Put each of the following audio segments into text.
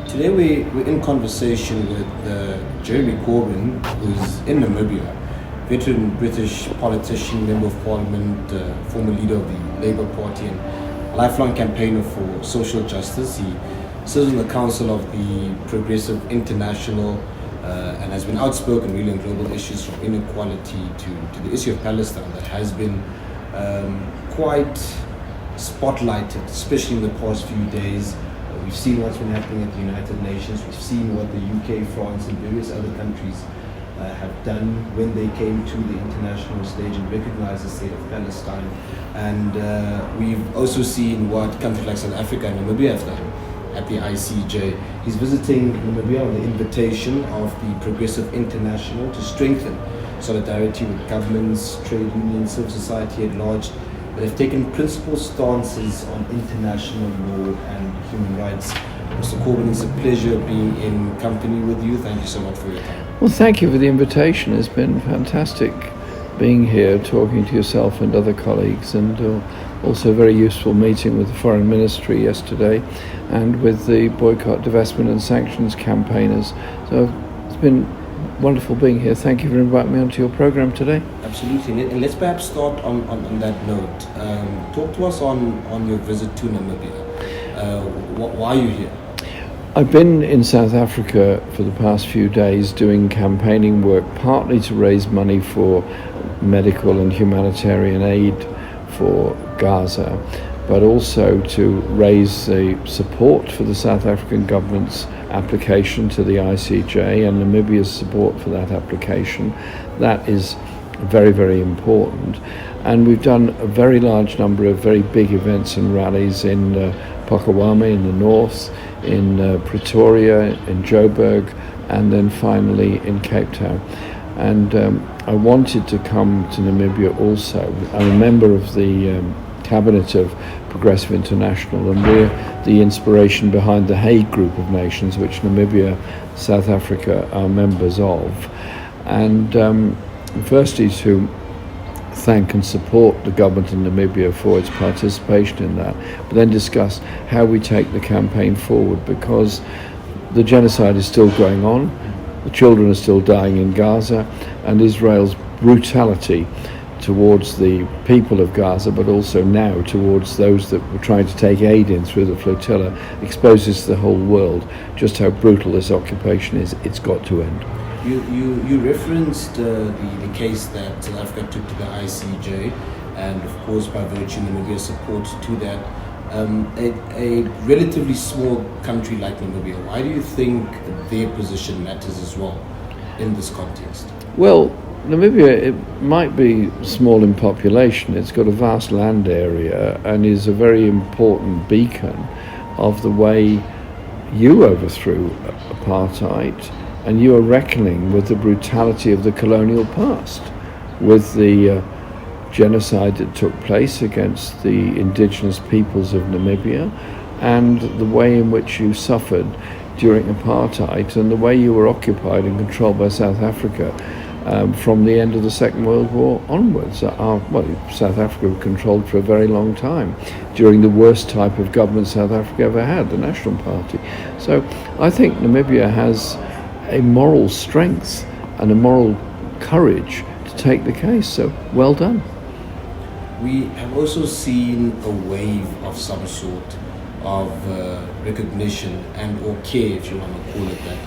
Today we're in conversation with Jeremy Corbyn, who's in Namibia, veteran British politician, member of parliament, former leader of the Labour Party and a lifelong campaigner for social justice. He serves on the council of the Progressive International and has been outspoken really on global issues from inequality to the issue of Palestine that has been quite spotlighted, especially in the past few days. We've seen what's been happening at the United Nations. We've seen what the UK, France and various other countries have done when they came to the international stage and recognized the state of Palestine. And we've also seen what countries like South Africa and Namibia have done at the ICJ. He's visiting Namibia on the invitation of the Progressive International to strengthen solidarity with governments, trade unions, civil society at large, that have taken principled stances on international law and human rights. Mr. Corbyn, it's a pleasure being in company with you. Thank you so much for your time. Well, thank you for the invitation. It's been fantastic being here, talking to yourself and other colleagues, and also a very useful meeting with the Foreign Ministry yesterday and with the boycott, divestment and sanctions campaigners. So it's been wonderful being here. Thank you for inviting me onto your program today. Absolutely. And let's perhaps start on that note. Talk to us on your visit to Namibia. Why are you here? I've been in South Africa for the past few days doing campaigning work, partly to raise money for medical and humanitarian aid for Gaza, but also to raise the support for the South African government's application to the ICJ and Namibia's support for that application. That is very, very important. And we've done a very large number of very big events and rallies in Pokawame in the north, in Pretoria, in Joburg, and then finally in Cape Town. And I wanted to come to Namibia also. I'm a member of the Cabinet of Progressive International, and we're the inspiration behind the Hague Group of Nations, which Namibia, South Africa are members of. And firstly to thank and support the government in Namibia for its participation in that, but then discuss how we take the campaign forward, because the genocide is still going on, the children are still dying in Gaza, and Israel's brutality towards the people of Gaza, but also now towards those that were trying to take aid in through the flotilla, exposes the whole world just how brutal this occupation is. It's got to end. You referenced the case that South Africa took to the ICJ, and of course by virtue of Namibia's support to that. A relatively small country like Namibia, why do you think their position matters as well in this context? Well, Namibia, it might be small in population. It's got a vast land area and is a very important beacon of the way you overthrew apartheid, and you are reckoning with the brutality of the colonial past, with the genocide that took place against the indigenous peoples of Namibia, and the way in which you suffered during apartheid, and the way you were occupied and controlled by South Africa from the end of the Second World War onwards. South Africa was controlled for a very long time during the worst type of government South Africa ever had, the National Party. So I think Namibia has a moral strength and a moral courage to take the case. So well done. We have also seen a wave of some sort of recognition and or care, if you want to call it that,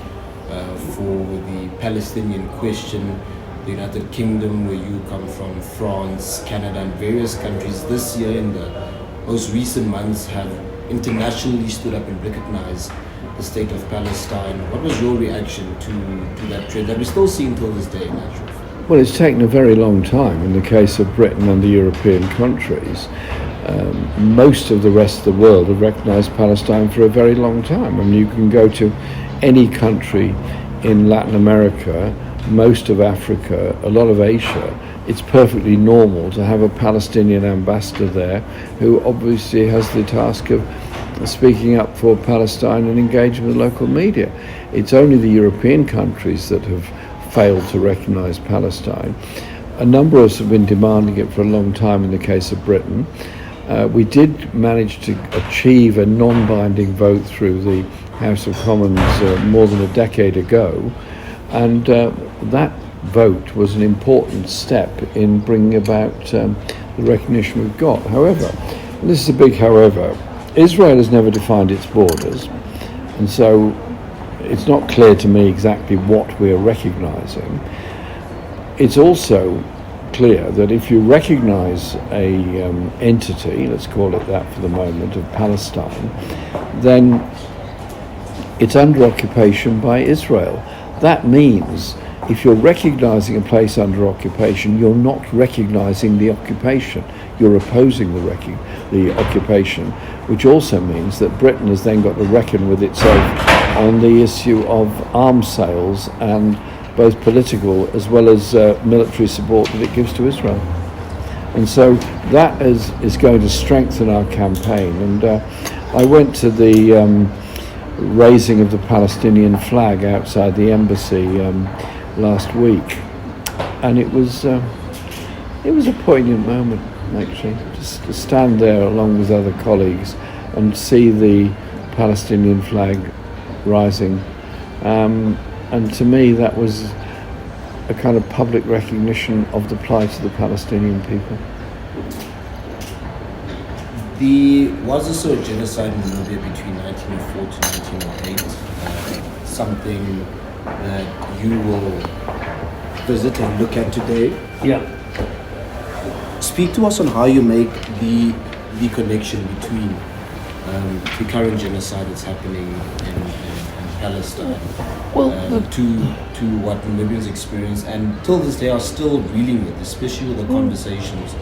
for the Palestinian question. The United Kingdom, where you come from, France, Canada and various countries this year in the most recent months have internationally stood up and recognized the state of Palestine. What was your reaction to that trend that we're still seeing till this day in actual fact? Well, it's taken a very long time in the case of Britain and the European countries. Most of the rest of the world have recognized Palestine for a very long time. I mean, you can go to any country in Latin America, most of Africa, a lot of Asia. It's perfectly normal to have a Palestinian ambassador there who obviously has the task of speaking up for Palestine and engaging with local media. It's only the European countries that have failed to recognize Palestine. A number of us have been demanding it for a long time in the case of Britain. We did manage to achieve a non-binding vote through the House of Commons more than a decade ago, and that vote was an important step in bringing about the recognition we've got. However, and this is a big however, Israel has never defined its borders, and so it's not clear to me exactly what we're recognising. It's also clear that if you recognise a entity, let's call it that for the moment, of Palestine, then it's under occupation by Israel. That means if you're recognising a place under occupation, you're not recognising the occupation. You're opposing the occupation, which also means that Britain has then got to reckon with itself on the issue of arms sales and both political as well as military support that it gives to Israel. And so that is going to strengthen our campaign. And I went to the raising of the Palestinian flag outside the embassy last week, and it was a poignant moment, actually, just to stand there along with other colleagues and see the Palestinian flag rising. And to me, that was a kind of public recognition of the plight of the Palestinian people. There was also a genocide in Namibia between 1904 to 1908, something that you will visit and look at today. Yeah. Speak to us on how you make the connection between the current genocide that's happening in Palestine, to what Namibians experience and till this day are still dealing with, especially with the conversations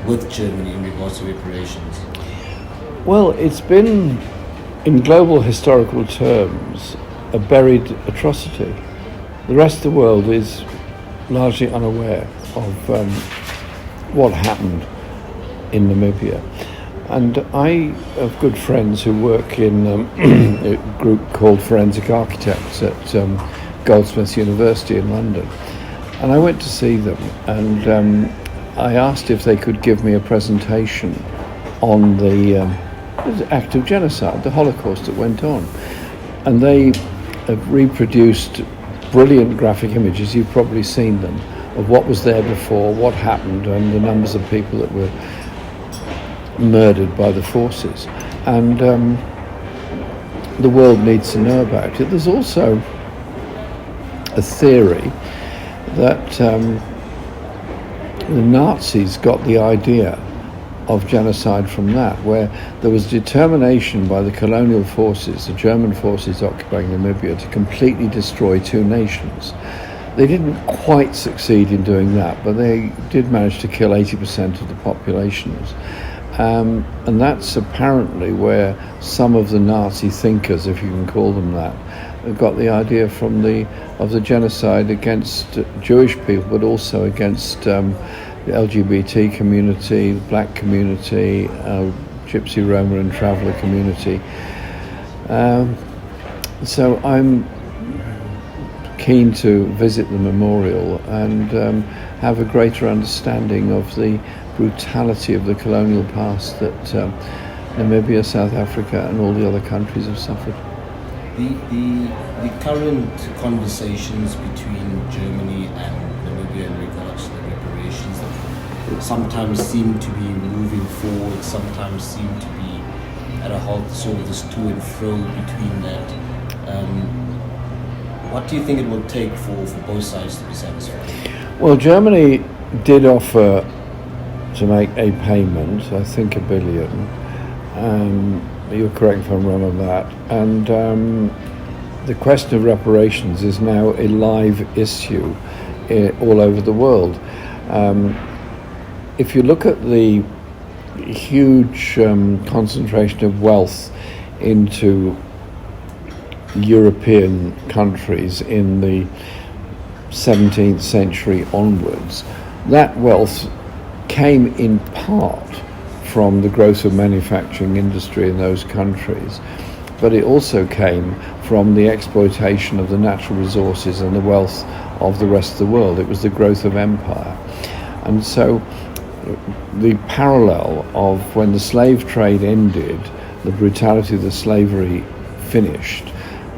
with Germany in regards to reparations. Well, it's been, in global historical terms, a buried atrocity. The rest of the world is largely unaware of what happened in Namibia. And I have good friends who work in a group called Forensic Architects at Goldsmiths University in London. And I went to see them, and I asked if they could give me a presentation on the act of genocide, the Holocaust that went on. And they have reproduced brilliant graphic images, you've probably seen them, of what was there before, what happened, and the numbers of people that were murdered by the forces. And the world needs to know about it. There's also a theory that the Nazis got the idea of genocide from that, where there was determination by the colonial forces, the German forces occupying Namibia, to completely destroy two nations. They didn't quite succeed in doing that, but they did manage to kill 80% of the populations. And that's apparently where some of the Nazi thinkers, if you can call them that, got the idea of the genocide against Jewish people, but also against the LGBT community, the black community, Gypsy, Roma and Traveller community. So I'm keen to visit the memorial and have a greater understanding of the brutality of the colonial past that Namibia, South Africa and all the other countries have suffered. The current conversations between Germany and Namibia in regards to the reparations sometimes seem to be moving forward, sometimes seem to be at a halt, sort of this to and fro between that. What do you think it will take for both sides to be satisfied? Well, Germany did offer to make a payment, I think $1 billion. You're correct if I'm wrong on that. And the question of reparations is now a live issue all over the world. If you look at the huge concentration of wealth into European countries in the 17th century onwards, that wealth came in part from the growth of manufacturing industry in those countries, but it also came from the exploitation of the natural resources and the wealth of the rest of the world. It was the growth of empire. And so the parallel of when the slave trade ended, the brutality of the slavery finished,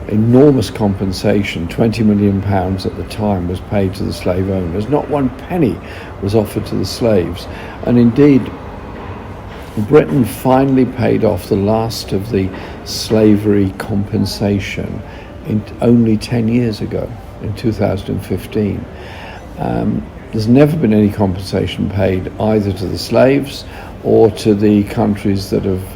enormous compensation, £20 million at the time, was paid to the slave owners. Not one penny was offered to the slaves. And indeed, Britain finally paid off the last of the slavery compensation only 10 years ago, in 2015. There's never been any compensation paid either to the slaves or to the countries that have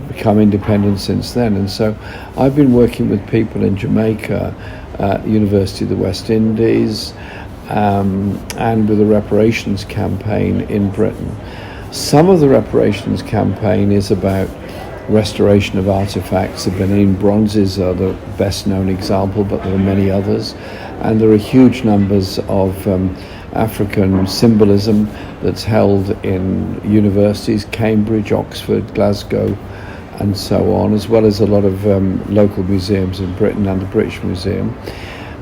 become independent since then. And so I've been working with people in Jamaica, the University of the West Indies, and with a reparations campaign in Britain. Some of the reparations campaign is about restoration of artifacts. The Benin bronzes are the best known example, but there are many others. And there are huge numbers of African symbolism that's held in universities, Cambridge, Oxford, Glasgow, and so on, as well as a lot of local museums in Britain and the British Museum,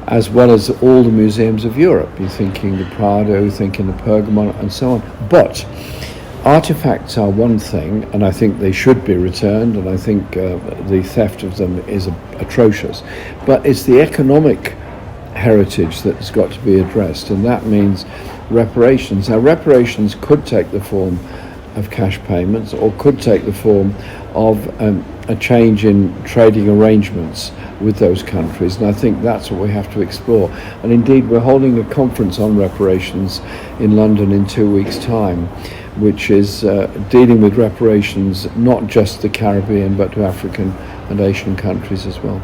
as well as all the museums of Europe. You're thinking the Prado, you're thinking the Pergamon, and so on. But artifacts are one thing, and I think they should be returned, and I think the theft of them is atrocious. But it's the economic heritage that has got to be addressed, and that means reparations. Now, reparations could take the form of cash payments, or could take the form of a change in trading arrangements with those countries, and I think that's what we have to explore. And indeed, we're holding a conference on reparations in London in 2 weeks' time, which is dealing with reparations, not just the Caribbean, but to African and Asian countries as well.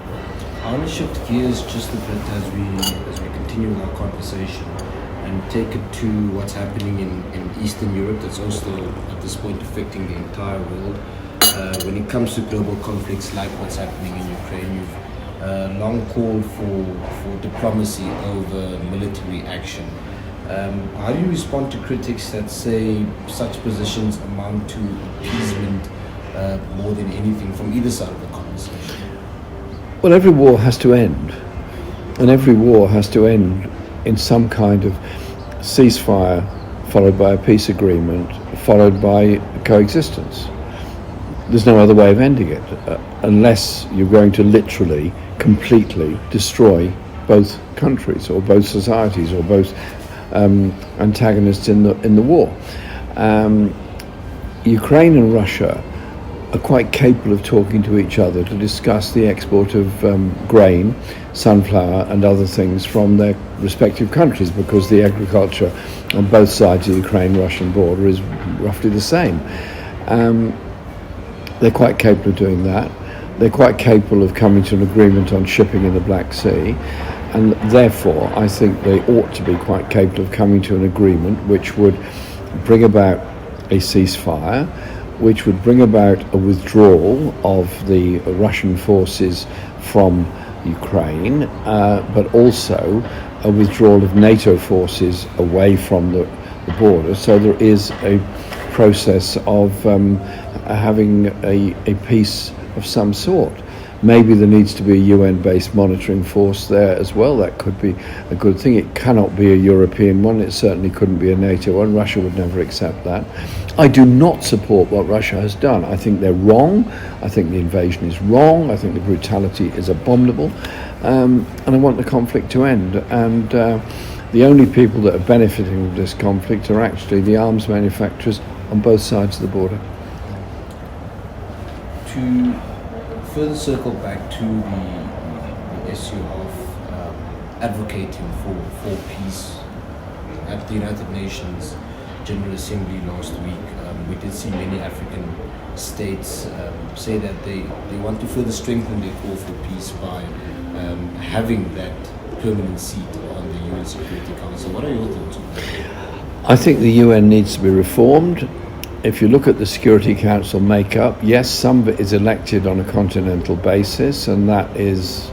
I want to shift gears just a bit as we continue our conversation and take it to what's happening in Eastern Europe that's also at this point affecting the entire world. When it comes to global conflicts like what's happening in Ukraine, you've long called for diplomacy over military action. How do you respond to critics that say such positions amount to appeasement more than anything from either side of the conversation? Well, every war has to end, and every war has to end in some kind of ceasefire, followed by a peace agreement, followed by coexistence. There's no other way of ending it, unless you're going to literally, completely destroy both countries, or both societies, or both antagonists in the war. Ukraine and Russia are quite capable of talking to each other to discuss the export of grain, sunflower, and other things from their respective countries, because the agriculture on both sides of the Ukraine-Russian border is roughly the same. They're quite capable of doing that. They're quite capable of coming to an agreement on shipping in the Black Sea, and therefore I think they ought to be quite capable of coming to an agreement which would bring about a ceasefire, which would bring about a withdrawal of the Russian forces from Ukraine, but also a withdrawal of NATO forces away from the border. So there is a process of having a peace of some sort. Maybe there needs to be a UN-based monitoring force there as well. That could be a good thing. It cannot be a European one. It certainly couldn't be a NATO one. Russia would never accept that. I do not support what Russia has done. I think they're wrong. I think the invasion is wrong. I think the brutality is abominable. And I want the conflict to end. And the only people that are benefiting from this conflict are actually the arms manufacturers on both sides of the border. To further circle back to the issue of advocating for peace at the United Nations General Assembly last week, we did see many African states say that they want to further strengthen their call for peace by having that permanent seat on the UN Security Council. What are your thoughts on that? I think the UN needs to be reformed. If you look at the Security Council makeup, yes, some of it is elected on a continental basis, and that is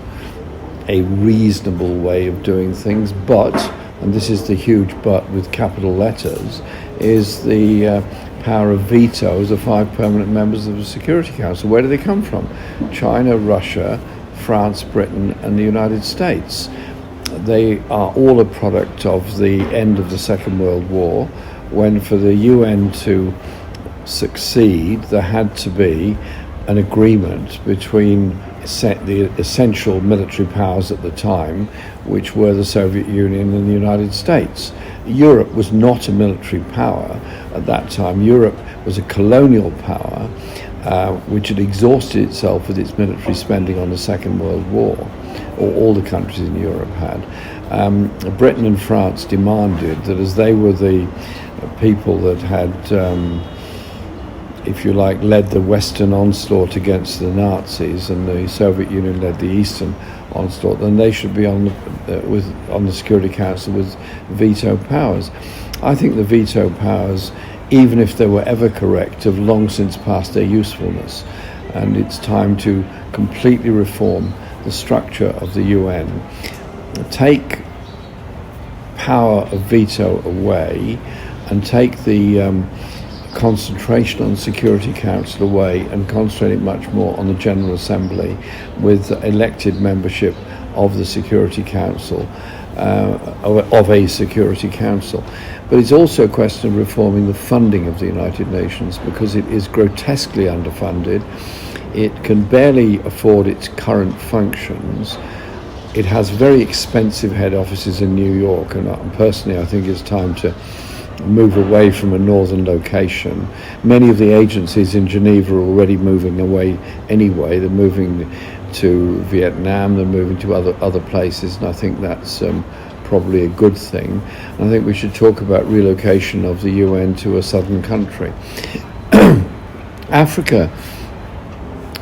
a reasonable way of doing things, but, and this is the huge but with capital letters, is the power of veto of the 5 permanent members of the Security Council. Where do they come from? China, Russia, France, Britain, and the United States. They are all a product of the end of the Second World War, when for the UN to succeed, there had to be an agreement between the essential military powers at the time, which were the Soviet Union and the United States. Europe was not a military power at that time. Europe was a colonial power, which had exhausted itself with its military spending on the Second World War, or all the countries in Europe had. Britain and France demanded that, as they were the people that had, if you like, led the Western onslaught against the Nazis, and the Soviet Union led the Eastern onslaught, then they should be on the Security Council with veto powers. I think the veto powers, even if they were ever correct, have long since passed their usefulness, and it's time to completely reform the structure of the UN, take power of veto away, and take the concentration on the Security Council away, and concentrate it much more on the General Assembly with elected membership of the Security Council, of a Security Council. But it's also a question of reforming the funding of the United Nations, because it is grotesquely underfunded. It can barely afford its current functions. It has very expensive head offices in New York, and personally I think it's time to move away from a northern location. Many of the agencies in Geneva are already moving away anyway. They're moving to Vietnam, they're moving to other places, and I think that's probably a good thing. And I think we should talk about relocation of the UN to a southern country. Africa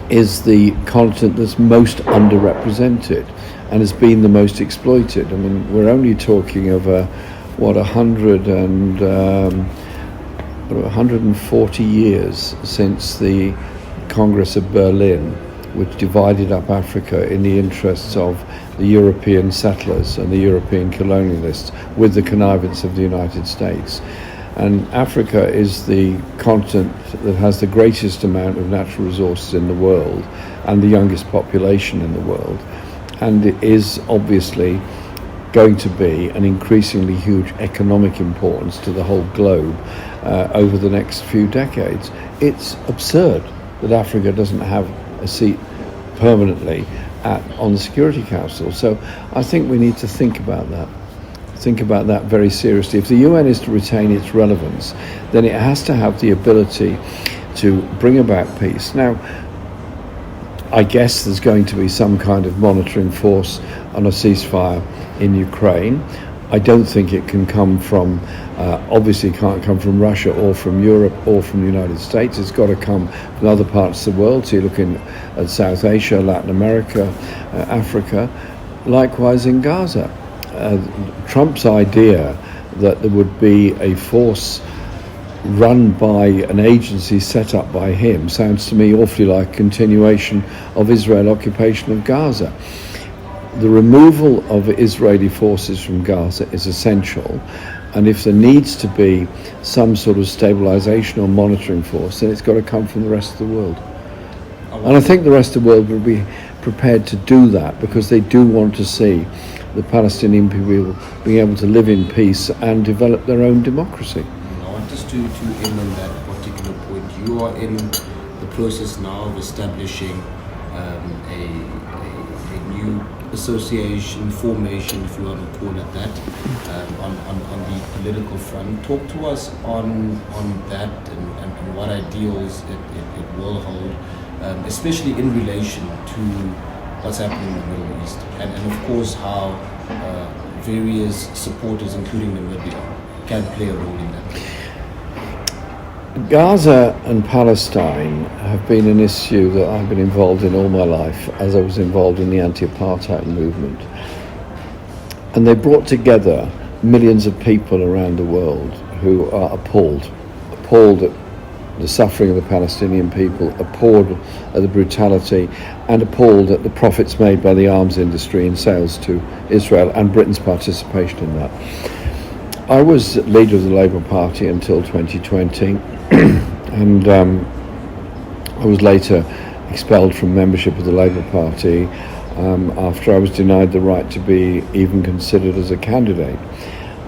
is the continent that's most underrepresented and has been the most exploited. I mean, we're only talking of 140 years since the Congress of Berlin, which divided up Africa in the interests of the European settlers and the European colonialists, with the connivance of the United States. And Africa is the continent that has the greatest amount of natural resources in the world and the youngest population in the world. And it is obviously going to be an increasingly huge economic importance to the whole globe over the next few decades. It's absurd that Africa doesn't have a seat permanently on the Security Council. So I think we need to think about that very seriously. If the UN is to retain its relevance, then it has to have the ability to bring about peace. Now, I guess there's going to be some kind of monitoring force on a ceasefire in Ukraine. I don't think it can come from, obviously can't come from Russia or from Europe or from the United States. It's got to come from other parts of the world. So you're looking at South Asia, Latin America, Africa, likewise in Gaza. Trump's idea that there would be a force run by an agency set up by him sounds to me awfully like continuation of Israel occupation of Gaza. The removal of Israeli forces from Gaza is essential, and if there needs to be some sort of stabilization or monitoring force, then it's got to come from the rest of the world. And I think the rest of the world will be prepared to do that, because they do want to see the Palestinian people being able to live in peace and develop their own democracy. I want us to end on that particular point. You are in the process now of establishing a new association, formation, if you want to call it that, on the political front. Talk to us on that and what ideals it will hold, especially in relation to what's happening in the Middle East, and of course how various supporters, including Namibia, can play a role in that. Gaza and Palestine have been an issue that I've been involved in all my life, as I was involved in the anti-apartheid movement. And they brought together millions of people around the world who are appalled at the suffering of the Palestinian people, appalled at the brutality, and appalled at the profits made by the arms industry in sales to Israel and Britain's participation in that. I was leader of the Labour Party until 2020, and I was later expelled from membership of the Labour Party after I was denied the right to be even considered as a candidate.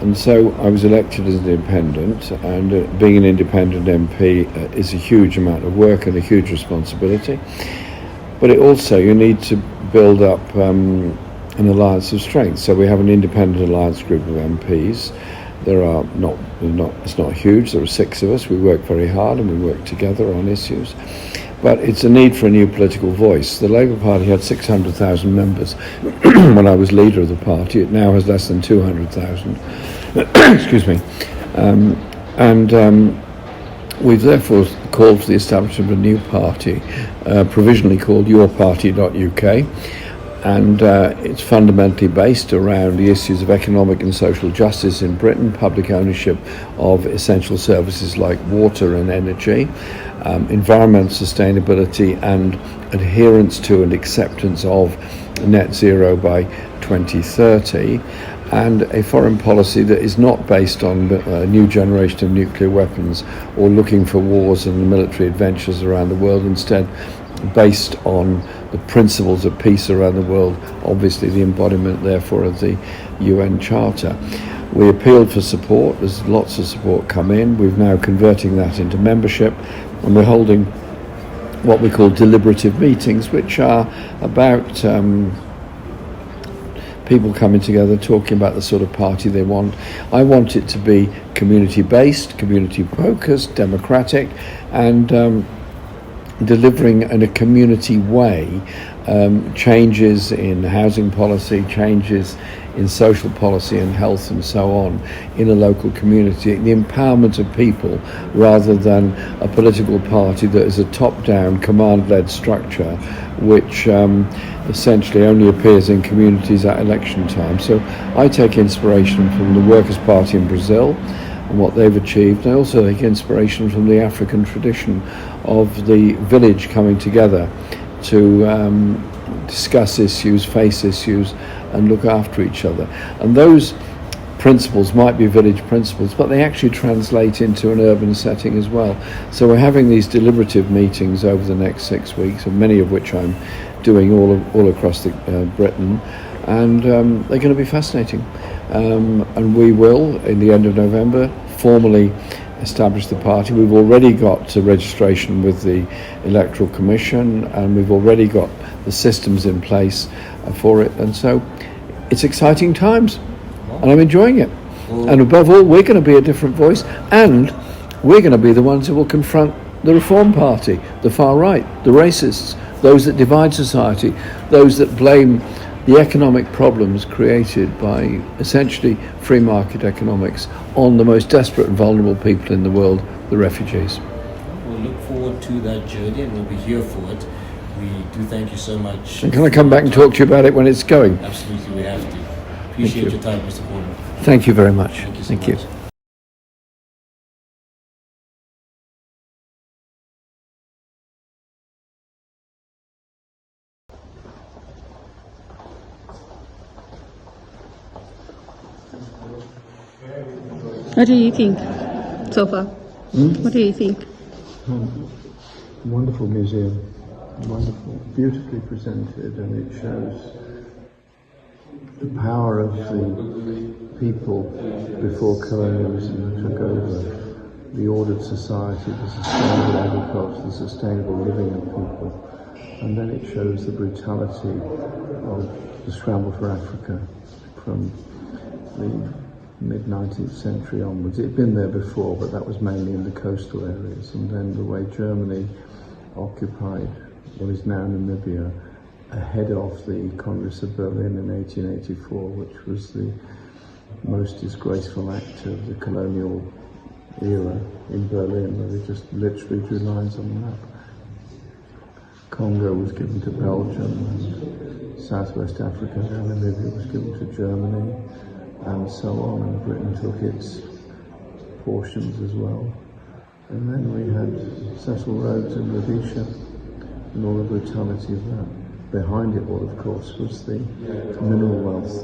And so I was elected as an independent, and being an independent MP is a huge amount of work and a huge responsibility. But it also, you need to build up an alliance of strength. So we have an independent alliance group of MPs. It's not huge, there are 6 of us. We work very hard and we work together on issues. But it's a need for a new political voice. The Labour Party had 600,000 members when I was leader of the party. It now has less than 200,000. Excuse me. We've therefore called for the establishment of a new party, provisionally called yourparty.uk. And it's fundamentally based around the issues of economic and social justice in Britain, public ownership of essential services like water and energy, environmental sustainability and adherence to and acceptance of net zero by 2030, and a foreign policy that is not based on a new generation of nuclear weapons or looking for wars and military adventures around the world, instead based on the principles of peace around the world, obviously the embodiment therefore of the UN Charter. We appealed for support. There's lots of support come in. We're now converting that into membership, and we're holding what we call deliberative meetings, which are about people coming together, talking about the sort of party they want. I want it to be community-based, community-focused, democratic, and delivering in a community way changes in housing policy, changes in social policy and health and so on in a local community, the empowerment of people rather than a political party that is a top-down command-led structure which essentially only appears in communities at election time. So I take inspiration from the Workers' Party in Brazil and what they've achieved. I also take inspiration from the African tradition of the village coming together to discuss issues, face issues, and look after each other. And those principles might be village principles, but they actually translate into an urban setting as well. So we're having these deliberative meetings over the next 6 weeks, and many of which I'm doing all across Britain, and they're going to be fascinating. And we will, in the end of November, formally establish the party. We've already got registration with the Electoral Commission, and we've already got the systems in place for it. And so it's exciting times, and I'm enjoying it. And above all, we're going to be a different voice, and we're going to be the ones who will confront the Reform Party, the far right, the racists, those that divide society, those that blame the economic problems created by essentially free market economics on the most desperate and vulnerable people in the world, the refugees. We'll look forward to that journey, and we'll be here for it. We do thank you so much. And can I come back and talk to you about it when it's going? Absolutely, we have to. Appreciate your time, Mr. Corbyn. Thank you very much. Thank you so much. What do you think so far? What do you think? Wonderful museum, wonderful, beautifully presented, and it shows the power of the people before colonialism took over, the ordered society, the sustainable agriculture, the sustainable living of people, and then it shows the brutality of the scramble for Africa from the mid-19th century onwards. It had been there before, but that was mainly in the coastal areas, and then the way Germany occupied what is now Namibia ahead of the Congress of Berlin in 1884, which was the most disgraceful act of the colonial era in Berlin, where they just literally drew lines on the map. Congo was given to Belgium, and Southwest Africa, now Namibia, was given to Germany, and so on, and Britain took its portions as well. And then we had Cecil Rhodes in Rhodesia, and all the brutality of that. Behind it all, of course, was the mineral wealth,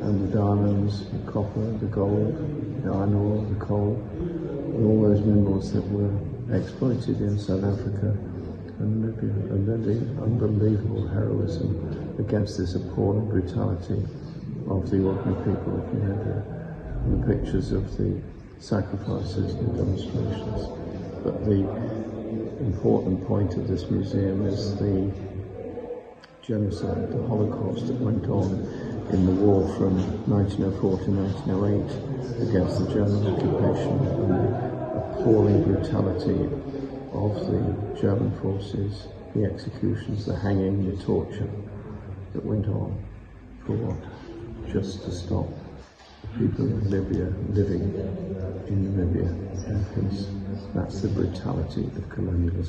and the diamonds, the copper, the gold, the iron ore, the coal, and all those minerals that were exploited in South Africa and Namibia. And then the unbelievable heroism against this appalling brutality of the ordinary people of Namibia, and the pictures of the sacrifices and demonstrations. But the important point of this museum is the genocide, the Holocaust that went on in the war from 1904 to 1908 against the German occupation, and the appalling brutality of the German forces, the executions, the hanging, the torture that went on. For what? Just to stop people in Libya living in Namibia in peace. That's the brutality of colonialism.